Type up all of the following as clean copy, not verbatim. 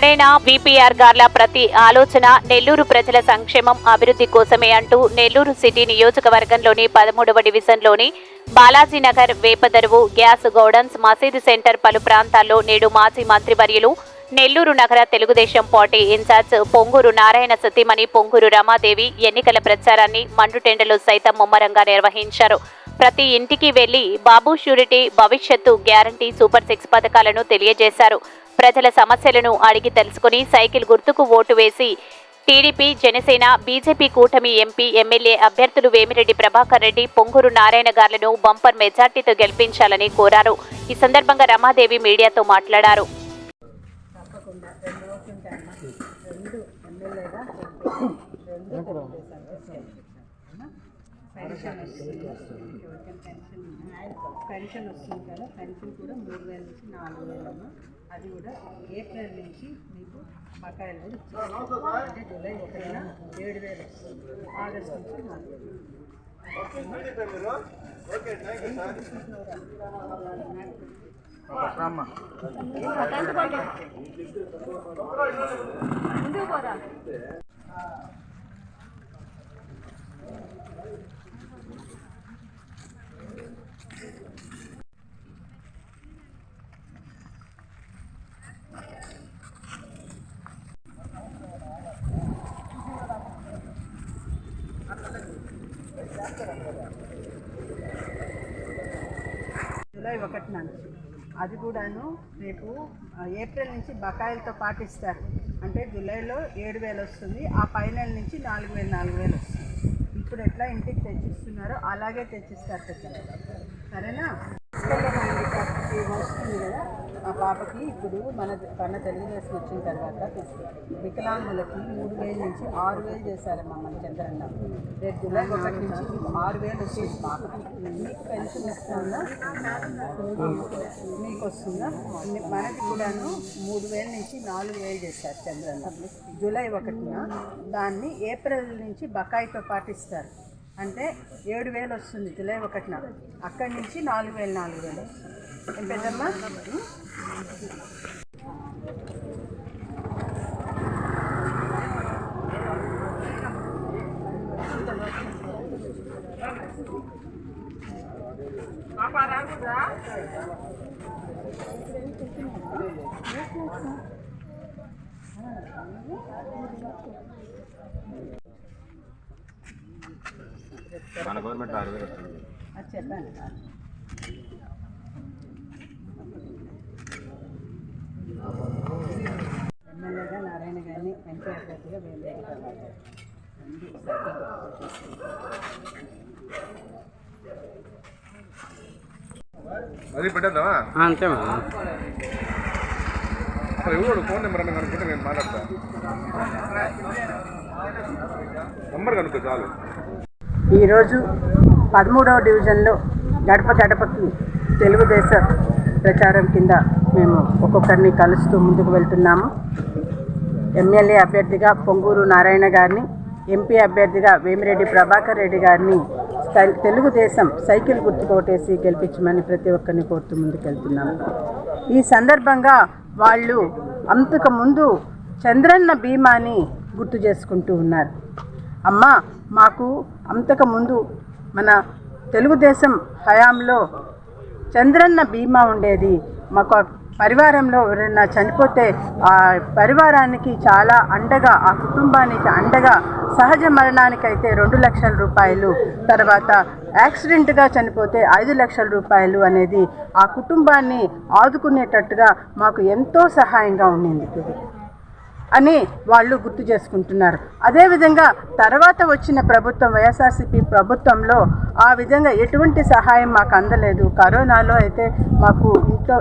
Narayana VPR గార్ల ప్రతి ఆలోచన నెల్లూరు ప్రజల సంక్షేమం అభివృద్ధి కోసమే అంటూ నెల్లూరు సిటీ నియోజకవర్గంలోని 13వ డివిజన్లోని బాలాజీనగర్, వేపదరువు, గ్యాస్ గౌడన్స్, మసీదు సెంటర్ పలు ప్రాంతాల్లో నేడు మాజీ మంత్రివర్యులు నెల్లూరు నగర తెలుగుదేశం పార్టీ ఇన్ఛార్జ్ పొంగూరు నారాయణ సతీమణి పొంగూరు రమాదేవి ఎన్నికల ప్రచారాన్ని మండుటెండలో సైతం ముమ్మరంగా నిర్వహించారు. ప్రతి ఇంటికి వెళ్లి బాబు షూరిటీ, భవిష్యత్తు గ్యారంటీ, సూపర్ 6 పథకాలను తెలియజేశారు. ప్రజల సమస్యలను అడిగి తెలుసుకుని సైకిల్ గుర్తుకు ఓటు వేసి టీడీపీ, జనసేన, బీజేపీ కూటమి ఎంపీ, ఎమ్మెల్యే అభ్యర్థులు వేమిరెడ్డి ప్రభాకర్ రెడ్డి, పొంగూరు నారాయణ గార్లను బంపర్ మెజార్టీతో గెలిపించాలని కోరారు. ఈ సందర్భంగా రమాదేవి మీడియాతో మాట్లాడారు. పెన్షన్ వస్తుంది కదా, పెన్షన్ కూడా 3,000 నుంచి 4,000, అది కూడా ఏప్రిల్ నుంచి మీకు బకాయిలు కూడా ఇచ్చేస్తారు. అంటే జూలై 1న 7,000 వస్తుంది, ఆగస్టు నుంచి 4,000. జూలై 1 నుంచి అది కూడాను రేపు ఏప్రిల్ నుంచి బకాయిలతో పాటిస్తారు. అంటే జూలైలో 7,000 వస్తుంది, ఆ ఫైనల్ నుంచి 4,000 వస్తుంది. ఇప్పుడు ఎట్లా ఇంటికి తెచ్చిస్తున్నారో అలాగే తెచ్చిస్తారు పెద్దలు, సరేనా? వస్తుంది కదా, ఆ పాపకి ఇప్పుడు మన తెలుగుదేశం వచ్చిన తర్వాత వికలాంగులకి 3,000 నుంచి 6,000 చేశారమ్మా మన చంద్రన్న. రేపు జూలై 1 నుంచి 6,000 వచ్చేది పాపకి. మీకు పెన్షన్ వస్తుందా? మీకు వస్తుందా? మనకి కూడాను 3,000 నుంచి 4,000 చేశారు చంద్రన్న. జూలై 1న దాన్ని ఏప్రిల్ నుంచి బకాయితో పాటిస్తారు. అంటే 7,000 వస్తుంది జూలై 1న, అక్కడి నుంచి 4,000 ఏం పెద్దమ్మా? మన గవర్నమెంట్ 6,000 వస్తుంది. అది చెప్పాను. ఎమ్మెల్యేగా నారాయణ గారిని, ఎంపీ అభ్యర్థిగా వేమిరెడ్డి ప్రభాకర్. అది పెట్టేద్దామా? అంతే ఎవరు ఫోన్ నెంబర్ అని కనుక్కుంటే నేను మాట్లాడతా. నెంబర్ కనుక్కో చాలు. ఈరోజు 13వ డివిజన్లో గడప గడపకి తెలుగుదేశం ప్రచారం కింద మేము ఒక్కొక్కరిని కలుస్తూ ముందుకు వెళ్తున్నాము. ఎమ్మెల్యే అభ్యర్థిగా పొంగూరు నారాయణ గారిని, ఎంపీ అభ్యర్థిగా వేమిరెడ్డి ప్రభాకర్ రెడ్డి గారిని తెలుగుదేశం సైకిల్ గుర్తుకోటేసి గెలిపించమని ప్రతి ఒక్కరిని కోరుతూ ముందుకు వెళ్తున్నాము. ఈ సందర్భంగా వాళ్ళు అంతకుముందు చంద్రన్న బీమాని గుర్తు చేసుకుంటూ ఉన్నారు. అమ్మ, మాకు అంతకుముందు మన తెలుగుదేశం హయాంలో చంద్రన్న బీమా ఉండేది. మాకు పరివారంలో ఎవరైనా చనిపోతే ఆ పరివారానికి చాలా అండగా, ఆ కుటుంబానికి అండగా, సహజ మరణానికైతే 2 లక్షల రూపాయలు, తర్వాత యాక్సిడెంట్గా చనిపోతే 5 లక్షల రూపాయలు అనేది ఆ కుటుంబాన్ని ఆదుకునేటట్టుగా మాకు ఎంతో సహాయంగా ఉండింది అని వాళ్ళు గుర్తు చేసుకుంటున్నారు. అదేవిధంగా తర్వాత వచ్చిన ప్రభుత్వం, వైఎస్ఆర్సీపీ ప్రభుత్వంలో ఆ విధంగా ఎటువంటి సహాయం మాకు అందలేదు. కరోనాలో అయితే మాకు ఇంట్లో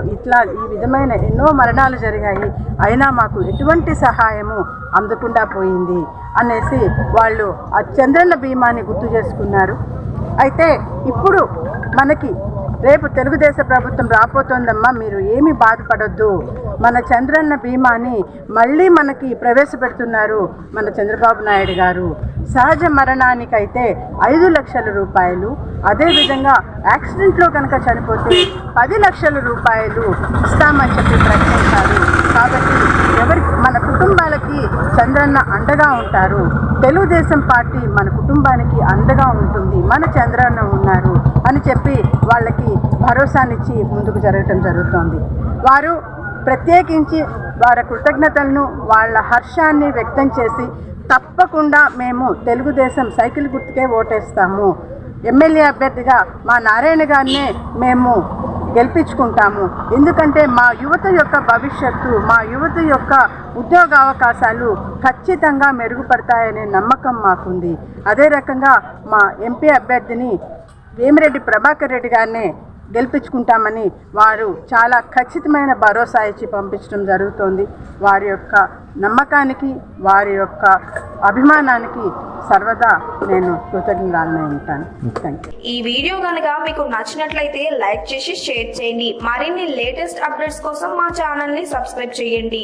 ఈ విధమైన ఎన్నో మరణాలు జరిగాయి, అయినా మాకు ఎటువంటి సహాయము అందకుండా పోయింది అనేసి వాళ్ళు ఆ చంద్రన్న బీమాని గుర్తు చేసుకున్నారు. అయితే ఇప్పుడు మనకి రేపు తెలుగుదేశం ప్రభుత్వం రాబోతోందమ్మా, మీరు ఏమీ బాధపడొద్దు. మన చంద్రన్న బీమాని మళ్ళీ మనకి ప్రవేశపెడుతున్నారు మన చంద్రబాబు నాయుడు గారు. సహజ మరణానికైతే 5 లక్షల రూపాయలు, అదేవిధంగా యాక్సిడెంట్లో కనుక చనిపోతే 10 లక్షల రూపాయలు ఇస్తామని చెప్పి ప్రకటించారు. కాబట్టి మన కుటుంబాలకి చంద్రన్న అండగా ఉంటారు. తెలుగుదేశం పార్టీ మన కుటుంబానికి అండగా ఉంటుంది, మన చంద్రన్న ఉన్నారు అని చెప్పి వాళ్ళకి భరోసానిచ్చి ముందుకు జరగటం జరుగుతోంది. వారు ప్రత్యేకించి వారి కృతజ్ఞతలను, వాళ్ళ హర్షాన్ని వ్యక్తం చేసి తప్పకుండా మేము తెలుగుదేశం సైకిల్ గుర్తుకే ఓటేస్తాము, ఎమ్మెల్యే అభ్యర్థిగా మా నారాయణ గారినే మేము గెలిపించుకుంటాము, ఎందుకంటే మా యువత యొక్క భవిష్యత్తు, మా యువత యొక్క ఉద్యోగ అవకాశాలు ఖచ్చితంగా మెరుగుపడతాయనే నమ్మకం మాకుంది. అదే రకంగా మా ఎంపీ అభ్యర్థిని వేమిరెడ్డి ప్రభాకర్ రెడ్డి గారినే గెలిపించుకుంటామని వారు చాలా ఖచ్చితమైన భరోసా ఇచ్చి పంపించడం జరుగుతోంది. వారి యొక్క నమ్మకానికి, వారి యొక్క అభిమానానికి సర్వదా నేను కృతజ్ఞురాలనే ఉంటాను. Thank you. ఈ వీడియో కనుక మీకు నచ్చినట్లయితే లైక్ చేసి షేర్ చేయండి. మరిన్ని లేటెస్ట్ అప్డేట్స్ కోసం మా ఛానల్ని సబ్స్క్రైబ్ చేయండి.